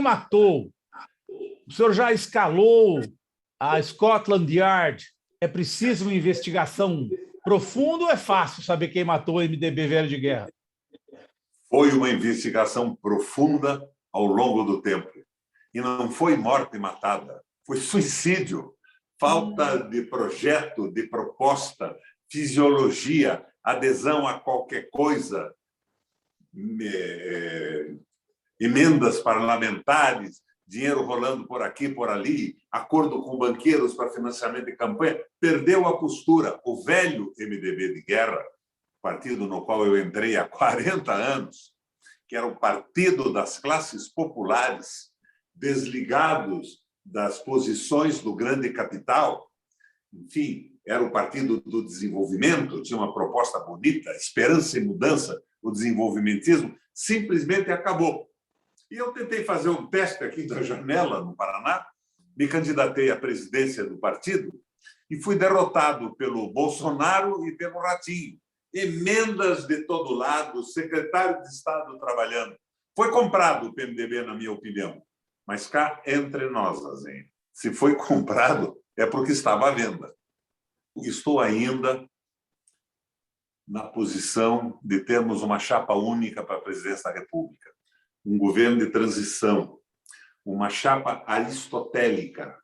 matou? O senhor já escalou a Scotland Yard? É preciso uma investigação profunda ou é fácil saber quem matou o MDB velho de guerra? Foi uma investigação profunda ao longo do tempo. E não foi morte matada, foi suicídio. Falta de projeto, de proposta, fisiologia, adesão a qualquer coisa, emendas parlamentares, dinheiro rolando por aqui, por ali, acordo com banqueiros para financiamento de campanha, perdeu a postura. O velho MDB de guerra, partido no qual eu entrei há 40 anos, que era o partido das classes populares, desligados das posições do grande capital, enfim, era o partido do desenvolvimento, tinha uma proposta bonita, esperança e mudança, o desenvolvimentismo, simplesmente acabou. E eu tentei fazer um teste aqui da janela, no Paraná, me candidatei à presidência do partido e fui derrotado pelo Bolsonaro e pelo Ratinho. Emendas de todo lado, secretário de Estado trabalhando. Foi comprado o PMDB, na minha opinião. Mas cá entre nós, Azenha, se foi comprado, é porque estava à venda. Estou ainda na posição de termos uma chapa única para a presidência da República, um governo de transição, uma chapa aristotélica,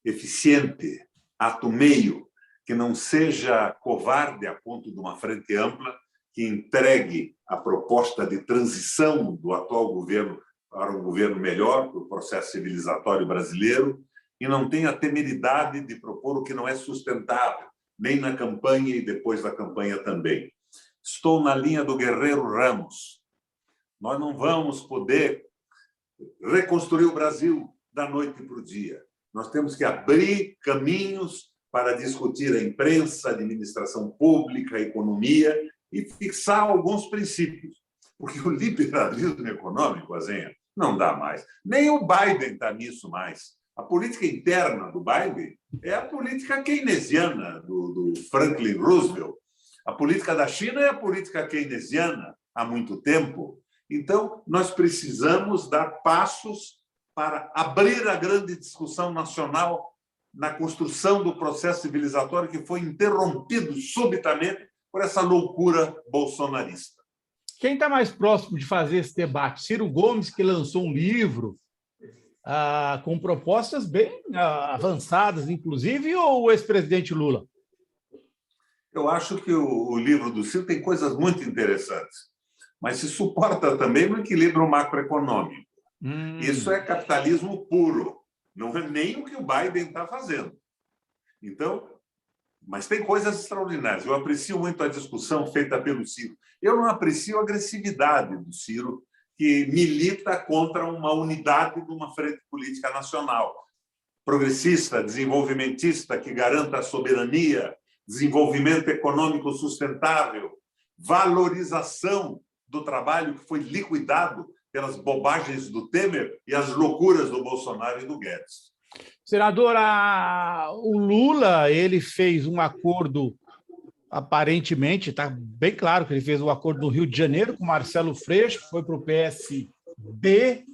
eficiente, ato meio, que não seja covarde a ponto de uma frente ampla, que entregue a proposta de transição do atual governo para um governo melhor, para o processo civilizatório brasileiro, e não tenha a temeridade de propor o que não é sustentável, nem na campanha e depois da campanha também. Estou na linha do Guerreiro Ramos. Nós não vamos poder reconstruir o Brasil da noite para o dia. Nós temos que abrir caminhos para discutir a imprensa, a administração pública, a economia e fixar alguns princípios. Porque o liberalismo econômico, Azenha, não dá mais. Nem o Biden está nisso mais. A política interna do Biden é a política keynesiana do Franklin Roosevelt. A política da China é a política keynesiana há muito tempo. Então, nós precisamos dar passos para abrir a grande discussão nacional na construção do processo civilizatório que foi interrompido subitamente por essa loucura bolsonarista. Quem está mais próximo de fazer esse debate? Ciro Gomes, que lançou um livro com propostas bem avançadas, inclusive, ou o ex-presidente Lula? Eu acho que o livro do Ciro tem coisas muito interessantes, mas se suporta também no equilíbrio macroeconômico. Isso é capitalismo puro, não é nem o que o Biden está fazendo. Então, mas tem coisas extraordinárias. Eu aprecio muito a discussão feita pelo Ciro. Eu não aprecio a agressividade do Ciro, que milita contra uma unidade de uma frente política nacional. Progressista, desenvolvimentista, que garanta a soberania, desenvolvimento econômico sustentável, valorização do trabalho que foi liquidado pelas bobagens do Temer e as loucuras do Bolsonaro e do Guedes. Senador, o Lula ele fez um acordo, aparentemente, está bem claro que ele fez um acordo no Rio de Janeiro com Marcelo Freixo, foi para o PSB,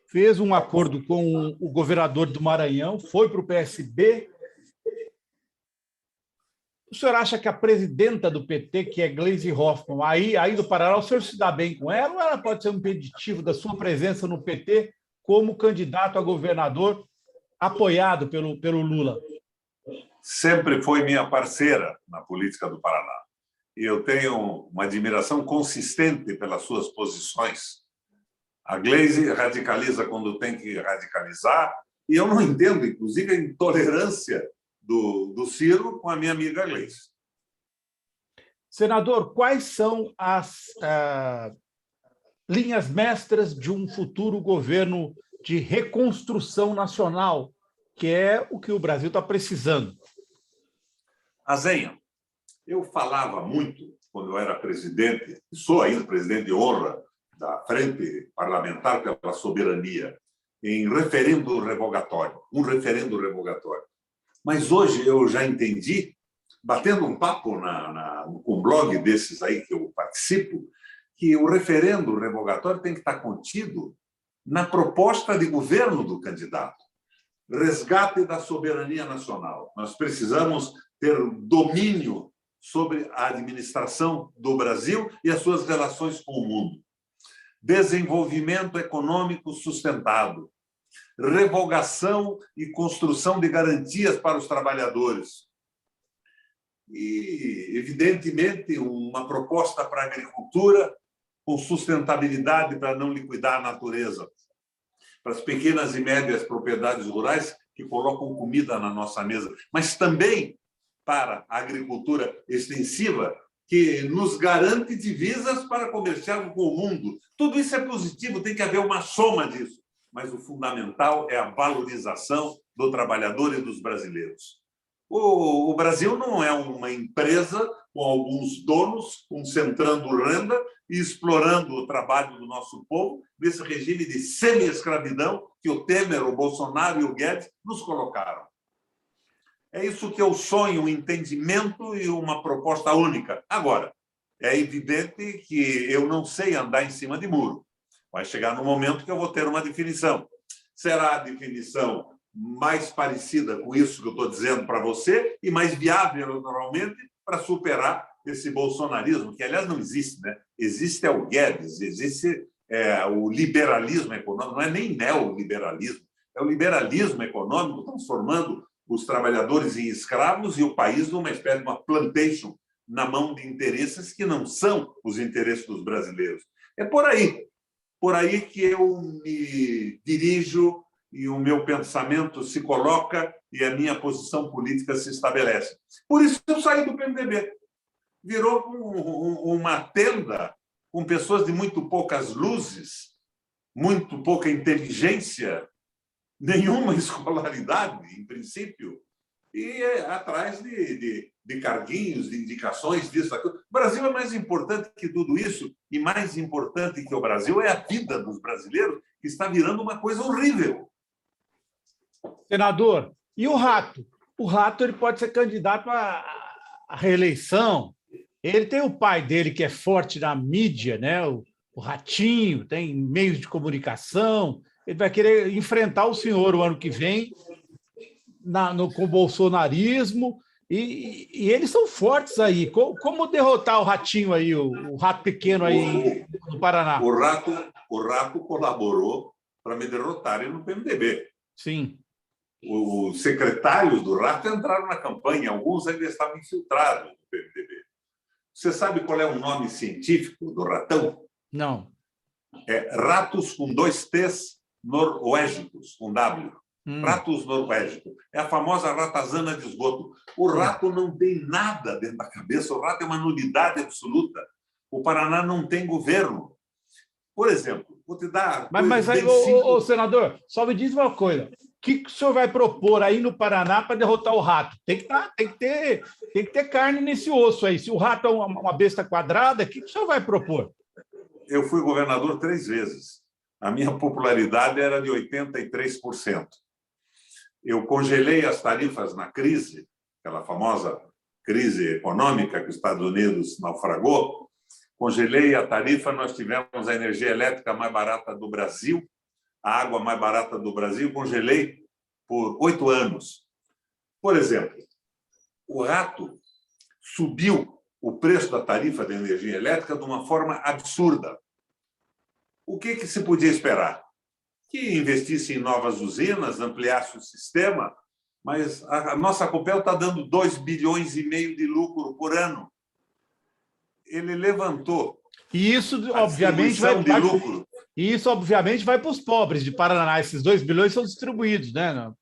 fez um acordo com o governador do Maranhão, foi para o PSB. O senhor acha que a presidenta do PT, que é Gleisi Hoffmann, aí do Paraná, o senhor se dá bem com ela ou ela pode ser um impeditivo da sua presença no PT como candidato a governador apoiado pelo Lula? Sempre foi minha parceira na política do Paraná. E eu tenho uma admiração consistente pelas suas posições. A Gleisi radicaliza quando tem que radicalizar, e eu não entendo, inclusive, a intolerância do Ciro com a minha amiga Gleisi. Senador, quais são as linhas mestras de um futuro governo de reconstrução nacional, que é o que o Brasil está precisando? Azenha, eu falava muito, quando eu era presidente, e sou ainda presidente de honra da Frente Parlamentar pela Soberania, em referendo revogatório, um referendo revogatório. Mas hoje eu já entendi, batendo um papo com um blog desses aí que eu participo, que o referendo revogatório tem que estar contido na proposta de governo do candidato. Resgate da soberania nacional. Nós precisamos ter domínio sobre a administração do Brasil e as suas relações com o mundo. Desenvolvimento econômico sustentado. Revogação e construção de garantias para os trabalhadores. E, evidentemente, uma proposta para a agricultura com sustentabilidade para não liquidar a natureza. Para as pequenas e médias propriedades rurais que colocam comida na nossa mesa, mas também para a agricultura extensiva, que nos garante divisas para comerciar com o mundo. Tudo isso é positivo, tem que haver uma soma disso. Mas o fundamental é a valorização do trabalhador e dos brasileiros. O Brasil não é uma empresa com alguns donos concentrando renda e explorando o trabalho do nosso povo nesse regime de semi-escravidão que o Temer, o Bolsonaro e o Guedes nos colocaram. É isso que eu sonho, um entendimento e uma proposta única. Agora, é evidente que eu não sei andar em cima de muro. Vai chegar no momento que eu vou ter uma definição. Será a definição mais parecida com isso que eu estou dizendo para você e mais viável, naturalmente, para superar esse bolsonarismo, que, aliás, não existe, né? Existe o Guedes, existe o liberalismo econômico, não é nem neoliberalismo, é o liberalismo econômico transformando os trabalhadores em escravos e o país numa espécie de uma plantation na mão de interesses que não são os interesses dos brasileiros. É por aí que eu me dirijo e o meu pensamento se coloca e a minha posição política se estabelece. Por isso eu saí do PMDB. Virou uma tenda com pessoas de muito poucas luzes, muito pouca inteligência, nenhuma escolaridade, em princípio, e atrás de carguinhos, de indicações, disso, daquilo. O Brasil é mais importante que tudo isso, e mais importante que o Brasil é a vida dos brasileiros, que está virando uma coisa horrível. Senador, e o Rato? O Rato ele pode ser candidato à reeleição. Ele tem o pai dele, que é forte na mídia, né? O Ratinho, tem meios de comunicação. Ele vai querer enfrentar o senhor o ano que vem com o bolsonarismo. E eles são fortes aí. Como derrotar o Ratinho aí, o Rato pequeno aí no Paraná? O Rato colaborou para me derrotarem no PMDB. Sim. Os secretários do Rato entraram na campanha, alguns ainda estavam infiltrados no PMDB. Você sabe qual é o nome científico do ratão? Não. É ratos com 2 T's noruégicos, com W. Ratos noruégicos. É a famosa ratazana de esgoto. O rato não tem nada dentro da cabeça, o rato é uma nulidade absoluta. O Paraná não tem governo. Por exemplo, vou te dar... Mas aí, senador, só me diz uma coisa. O que o senhor vai propor aí no Paraná para derrotar o rato? Tem que ter carne nesse osso aí. Se o rato é uma besta quadrada, o que o senhor vai propor? Eu fui governador 3 vezes. A minha popularidade era de 83%. Eu congelei as tarifas na crise, aquela famosa crise econômica que os Estados Unidos naufragou. Congelei a tarifa, nós tivemos a energia elétrica mais barata do Brasil, a água mais barata do Brasil, congelei por 8 anos. Por exemplo, o Rato subiu o preço da tarifa de energia elétrica de uma forma absurda. O que se podia esperar? Que investisse em novas usinas, ampliasse o sistema, mas a nossa Copel está dando 2,5 bilhões de lucro por ano. Ele levantou. E isso, obviamente, vai para os pobres de Paraná. Esses 2 bilhões são distribuídos, né? No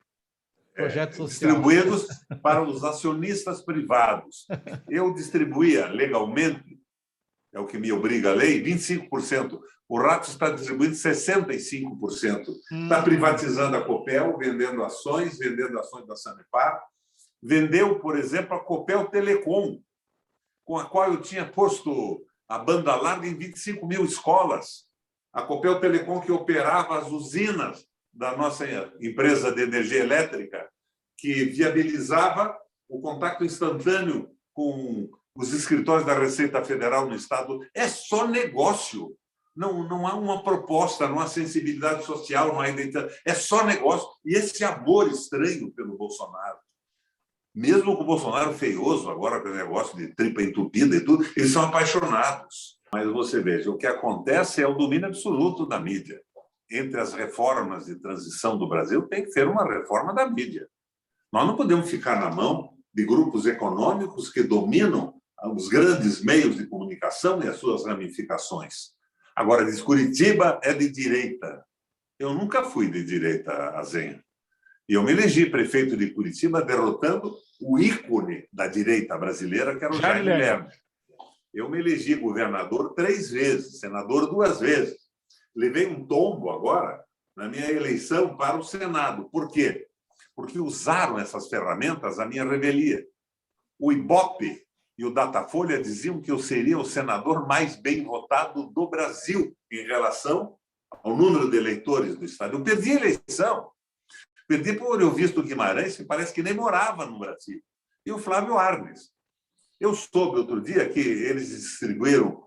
projeto social. Distribuídos para os acionistas privados. Eu distribuía legalmente, é o que me obriga a lei, 25%. O Rato está distribuindo 65%. Está privatizando a Copel, vendendo ações da Sanepar. Vendeu, por exemplo, a Copel Telecom, com a qual eu tinha posto a banda larga em 25 mil escolas. A Copel Telecom, que operava as usinas da nossa empresa de energia elétrica, que viabilizava o contato instantâneo com os escritórios da Receita Federal no Estado. É só negócio. Não há uma proposta, não há sensibilidade social, não há identidade. É só negócio. E esse amor estranho pelo Bolsonaro. Mesmo com o Bolsonaro feioso, agora com o negócio de tripa entupida e tudo, eles são apaixonados. Mas você veja, o que acontece é o domínio absoluto da mídia. Entre as reformas de transição do Brasil, tem que ter uma reforma da mídia. Nós não podemos ficar na mão de grupos econômicos que dominam os grandes meios de comunicação e as suas ramificações. Agora, diz Curitiba é de direita. Eu nunca fui de direita, Azenha. E eu me elegi prefeito de Curitiba derrotando o ícone da direita brasileira, que era o Jaime Lerner. Eu me elegi governador 3 vezes, senador 2 vezes. Levei um tombo agora na minha eleição para o Senado. Por quê? Porque usaram essas ferramentas à minha revelia. O Ibope e o Datafolha diziam que eu seria o senador mais bem votado do Brasil em relação ao número de eleitores do Estado. Eu perdi a eleição. Perdi por eu visto Guimarães, que parece que nem morava no Brasil. E o Flávio Arnes. Eu soube outro dia que eles distribuíram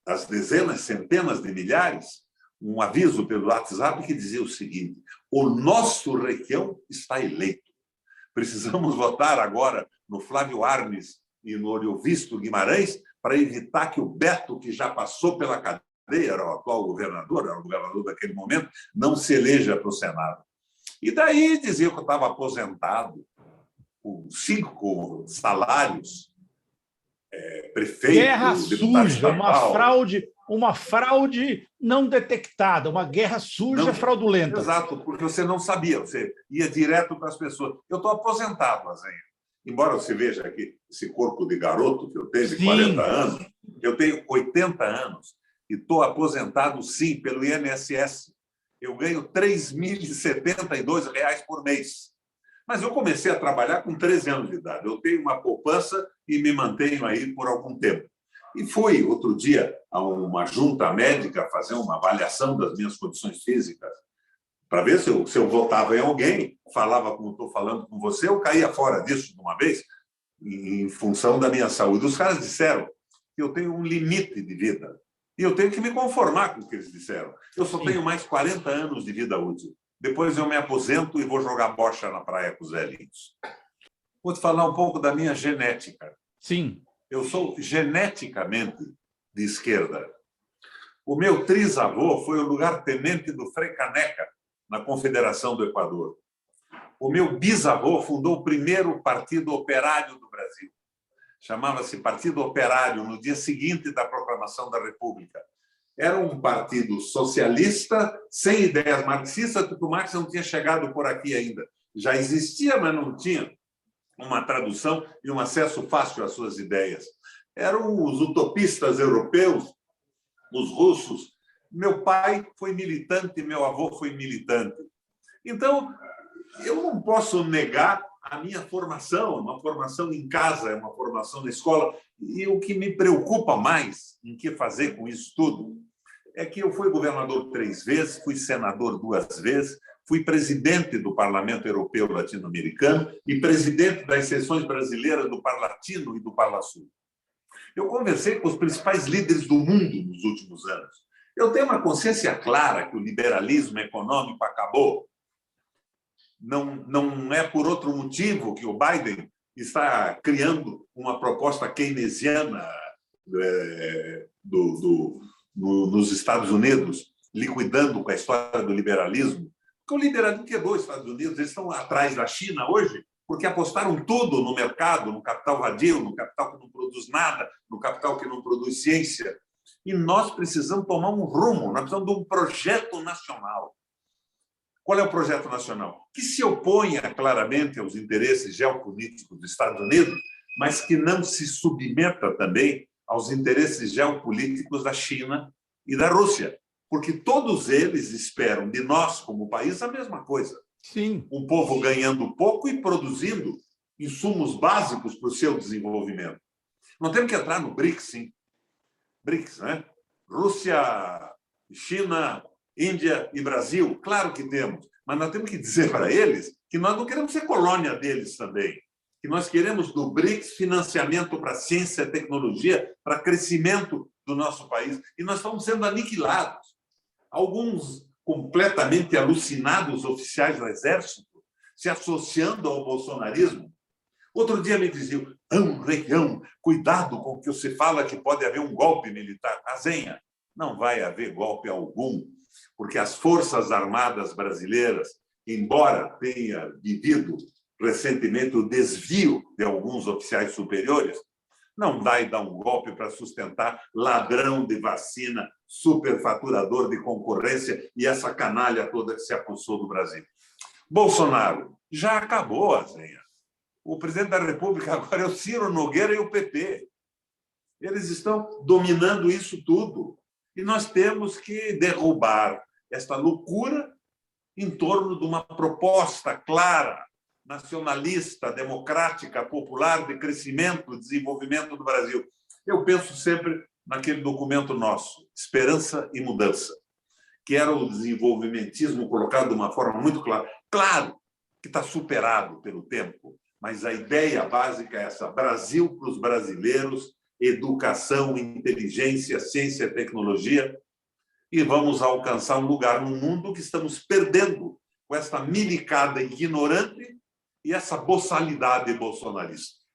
às dezenas, centenas de milhares, um aviso pelo WhatsApp que dizia o seguinte: o nosso Requião está eleito. Precisamos votar agora no Flávio Arnes e no Oriovisto Guimarães para evitar que o Beto, que já passou pela cadeia, era o atual governador, era o governador daquele momento, não se eleja para o Senado. E daí dizia que eu estava aposentado, com 5 salários, prefeito, guerra deputado suja, estadual. uma fraude não detectada, uma guerra suja, fraudulenta. Exato, porque você não sabia, você ia direto para as pessoas. Eu estou aposentado, Azenha. Embora você veja aqui esse corpo de garoto que eu tenho, de 40 anos, eu tenho 80 anos e estou aposentado, sim, pelo INSS. Eu ganho R$ 3.072 por mês. Mas eu comecei a trabalhar com 13 anos de idade. Eu tenho uma poupança e me mantenho aí por algum tempo. E fui, outro dia, a uma junta médica fazer uma avaliação das minhas condições físicas, para ver se eu votava em alguém, falava como estou falando com você, eu caía fora disso de uma vez, em função da minha saúde. Os caras disseram que eu tenho um limite de vida. E eu tenho que me conformar com o que eles disseram. Eu só tenho mais 40 anos de vida útil. Depois eu me aposento e vou jogar bocha na praia com os velhinhos. Vou te falar um pouco da minha genética. Sim. Eu sou geneticamente de esquerda. O meu trisavô foi o lugar-tenente do Frei Caneca, na Confederação do Equador. O meu bisavô fundou o primeiro partido operário do Brasil. Chamava-se Partido Operário, no dia seguinte da proclamação da República. Era um partido socialista, sem ideias marxistas, porque o Marx não tinha chegado por aqui ainda. Já existia, mas não tinha uma tradução e um acesso fácil às suas ideias. Eram os utopistas europeus, os russos. Meu pai foi militante, meu avô foi militante. Então, eu não posso negar a minha formação, uma formação em casa, uma formação na escola. E o que me preocupa mais em que fazer com isso tudo é que eu fui governador 3 vezes, fui senador 2 vezes, fui presidente do Parlamento Europeu Latino-Americano e presidente das seções brasileiras do Parlatino e do Parlasul. Eu conversei com os principais líderes do mundo nos últimos anos. Eu tenho uma consciência clara que o liberalismo econômico acabou. Não é por outro motivo que o Biden está criando uma proposta keynesiana nos Estados Unidos, liquidando com a história do liberalismo. Porque o liberalismo quebrou os Estados Unidos, eles estão atrás da China hoje, porque apostaram tudo no mercado, no capital vadio, no capital que não produz nada, no capital que não produz ciência. E nós precisamos tomar um rumo, nós precisamos de um projeto nacional. Qual é o projeto nacional? Que se oponha claramente aos interesses geopolíticos dos Estados Unidos, mas que não se submeta também aos interesses geopolíticos da China e da Rússia, porque todos eles esperam de nós, como país, a mesma coisa. Sim. Um povo ganhando pouco e produzindo insumos básicos para o seu desenvolvimento. Não temos que entrar no BRICS, sim. BRICS, né? Rússia, China, Índia e Brasil, claro que temos, mas nós temos que dizer para eles que nós não queremos ser colônia deles também, que nós queremos do BRICS financiamento para ciência e tecnologia, para crescimento do nosso país e nós estamos sendo aniquilados. Alguns completamente alucinados oficiais do Exército se associando ao bolsonarismo. Outro dia me diziam, Requião, cuidado com o que você fala que pode haver um golpe militar. Azenha, não vai haver golpe algum, porque as Forças Armadas brasileiras, embora tenha vivido recentemente o desvio de alguns oficiais superiores, não vai dar um golpe para sustentar ladrão de vacina, superfaturador de concorrência e essa canalha toda que se apossou do Brasil. Bolsonaro, já acabou a senha. O presidente da República agora é o Ciro Nogueira e o PT. Eles estão dominando isso tudo. E nós temos que derrubar esta loucura em torno de uma proposta clara, nacionalista, democrática, popular, de crescimento, desenvolvimento do Brasil. Eu penso sempre naquele documento nosso, Esperança e Mudança, que era o desenvolvimentismo colocado de uma forma muito clara. Claro que está superado pelo tempo, mas a ideia básica é essa: Brasil para os brasileiros, educação, inteligência, ciência e tecnologia, e vamos alcançar um lugar no mundo que estamos perdendo com essa milicada ignorante e essa boçalidade bolsonarista.